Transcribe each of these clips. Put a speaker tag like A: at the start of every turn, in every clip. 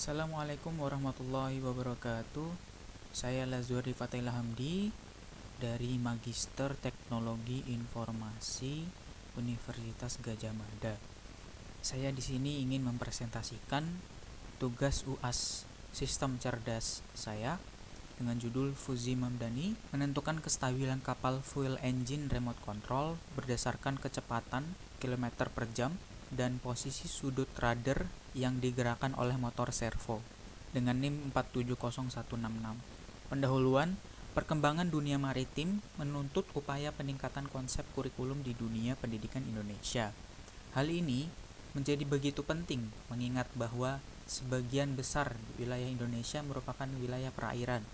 A: Assalamualaikum warahmatullahi wabarakatuh. Saya Lazuri Fatailah Hamdi dari Magister Teknologi Informasi Universitas Gadjah Mada. Saya di sini ingin mempresentasikan tugas UAS Sistem Cerdas saya dengan judul Fuzi Mamdani menentukan kestabilan kapal fuel engine remote control berdasarkan kecepatan kilometer per jam dan posisi sudut rudder yang digerakkan oleh motor servo dengan NIM 470166. Pendahuluan, perkembangan dunia maritim menuntut upaya peningkatan konsep kurikulum di dunia pendidikan Indonesia. Hal ini menjadi begitu penting mengingat bahwa sebagian besar wilayah Indonesia merupakan wilayah perairan.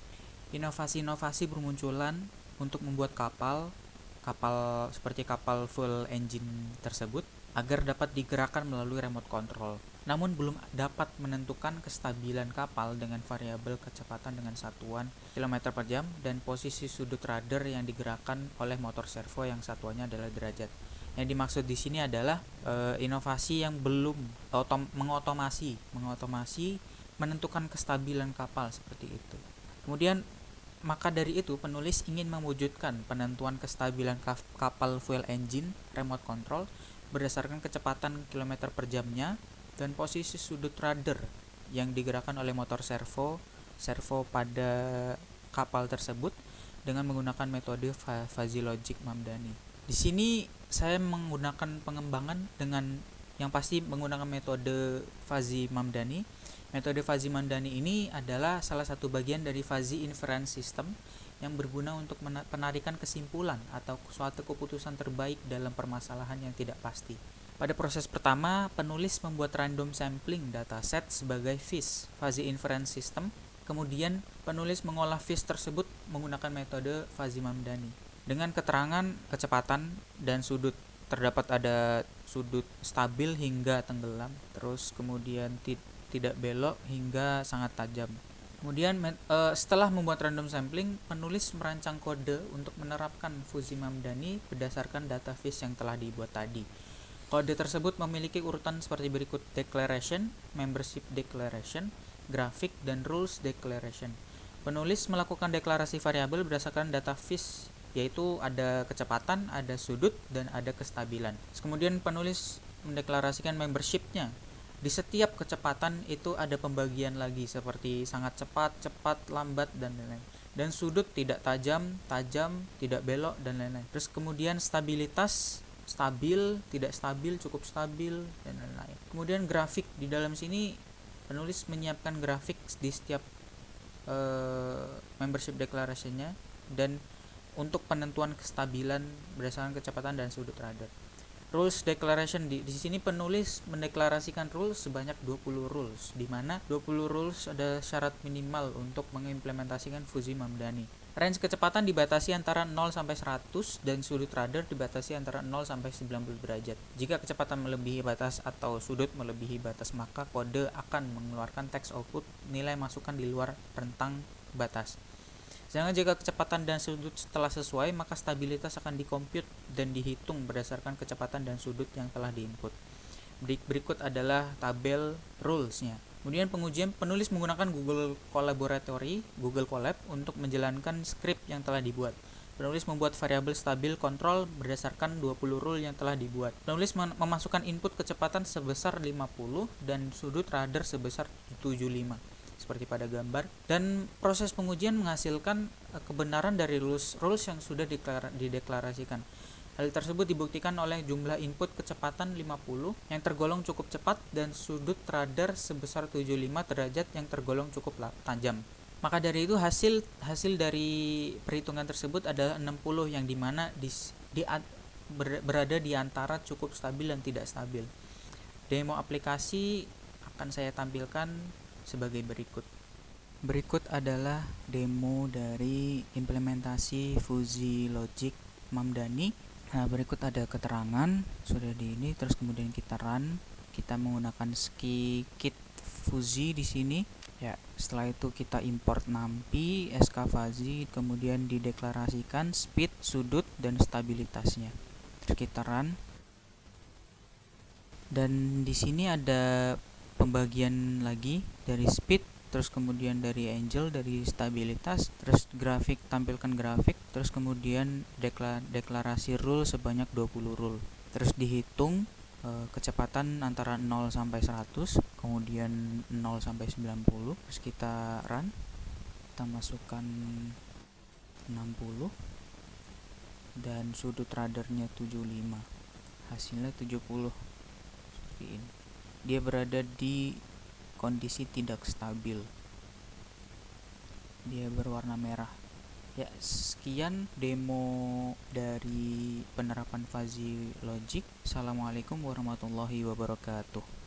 A: Inovasi-inovasi bermunculan untuk membuat kapal seperti kapal fuel engine tersebut agar dapat digerakkan melalui remote control. Namun belum dapat menentukan kestabilan kapal dengan variabel kecepatan dengan satuan km per jam dan posisi sudut rudder yang digerakkan oleh motor servo yang satuannya adalah derajat. Yang dimaksud di sini adalah inovasi yang belum mengotomasi menentukan kestabilan kapal seperti itu. Kemudian maka dari itu penulis ingin mewujudkan penentuan kestabilan kapal fuel engine remote control berdasarkan kecepatan kilometer per jamnya dan posisi sudut rudder yang digerakkan oleh motor servo pada kapal tersebut dengan menggunakan metode Fuzzy Logic Mamdani. Di sini saya menggunakan pengembangan dengan yang pasti menggunakan metode Fuzzy Mamdani. Metode Fuzzy Mamdani ini adalah salah satu bagian dari Fuzzy Inference System yang berguna untuk penarikan kesimpulan atau suatu keputusan terbaik dalam permasalahan yang tidak pasti. Pada proses pertama, penulis membuat random sampling dataset sebagai FIS, Fuzzy Inference System. Kemudian, penulis mengolah FIS tersebut menggunakan metode Fuzzy Mamdani. Dengan keterangan kecepatan dan sudut, terdapat ada sudut stabil hingga tenggelam, terus kemudian tidak belok hingga sangat tajam. Kemudian setelah membuat random sampling, penulis merancang kode untuk menerapkan Fuzzy Mamdani berdasarkan data FIS yang telah dibuat tadi. Kode tersebut memiliki urutan seperti berikut: declaration, membership declaration, grafik, dan rules declaration. Penulis melakukan deklarasi variabel berdasarkan data FIS, yaitu ada kecepatan, ada sudut, dan ada kestabilan. Kemudian penulis mendeklarasikan membership-nya. Di setiap kecepatan itu ada pembagian lagi seperti sangat cepat, lambat, dan lain-lain. Dan sudut tidak tajam, tidak belok, dan lain-lain. Terus kemudian stabilitas, stabil, tidak stabil, cukup stabil, dan lain-lain. Kemudian grafik, di dalam sini penulis menyiapkan grafik di setiap membership declaration-nya dan untuk penentuan kestabilan berdasarkan kecepatan dan sudut rudder. Rules declaration, di sini penulis mendeklarasikan rules sebanyak 20 rules, di mana 20 rules ada syarat minimal untuk mengimplementasikan Fuzzy Mamdani. Range kecepatan dibatasi antara 0 sampai 100 dan sudut rudder dibatasi antara 0 sampai 90 derajat. Jika kecepatan melebihi batas atau sudut melebihi batas, maka kode akan mengeluarkan text output nilai masukan di luar rentang batas. Sedangkan jika kecepatan dan sudut telah sesuai, maka stabilitas akan dikomput dan dihitung berdasarkan kecepatan dan sudut yang telah diinput. Berikut adalah tabel rules-nya. Kemudian pengujian, penulis menggunakan Google Collaboratory, Google Colab, untuk menjalankan skrip yang telah dibuat. Penulis membuat variabel stabil kontrol berdasarkan 20 rule yang telah dibuat. Penulis memasukkan input kecepatan sebesar 50 dan sudut rudder sebesar 75. Seperti pada gambar, dan proses pengujian menghasilkan kebenaran dari rules yang sudah dideklarasikan. Hal tersebut dibuktikan oleh jumlah input kecepatan 50 yang tergolong cukup cepat dan sudut rudder sebesar 75 derajat yang tergolong cukup tajam. Maka dari itu hasil dari perhitungan tersebut adalah 60 yang dimana berada di antara cukup stabil dan tidak stabil. Demo aplikasi akan saya tampilkan sebagai berikut. Berikut adalah demo dari implementasi Fuzzy Logic Mamdani. Nah, berikut ada keterangan sudah di ini, terus kemudian kita run. Kita menggunakan skikit Fuzzy di sini. Ya, setelah itu kita import numpy, skfuzzy, kemudian dideklarasikan speed, sudut, dan stabilitasnya. Terus kita run. Dan di sini ada pembagian lagi dari speed, terus kemudian dari angle, dari stabilitas, terus grafik, tampilkan grafik, terus kemudian deklarasi rule sebanyak 20 rule. Terus dihitung kecepatan antara 0 sampai 100, kemudian 0 sampai 90. Terus kita run, kita masukkan 60 dan sudut radarnya 75, hasilnya 70. Seperti ini. Dia berada di kondisi tidak stabil, dia berwarna merah. Ya, sekian demo dari penerapan fuzzy logic. Assalamualaikum warahmatullahi wabarakatuh.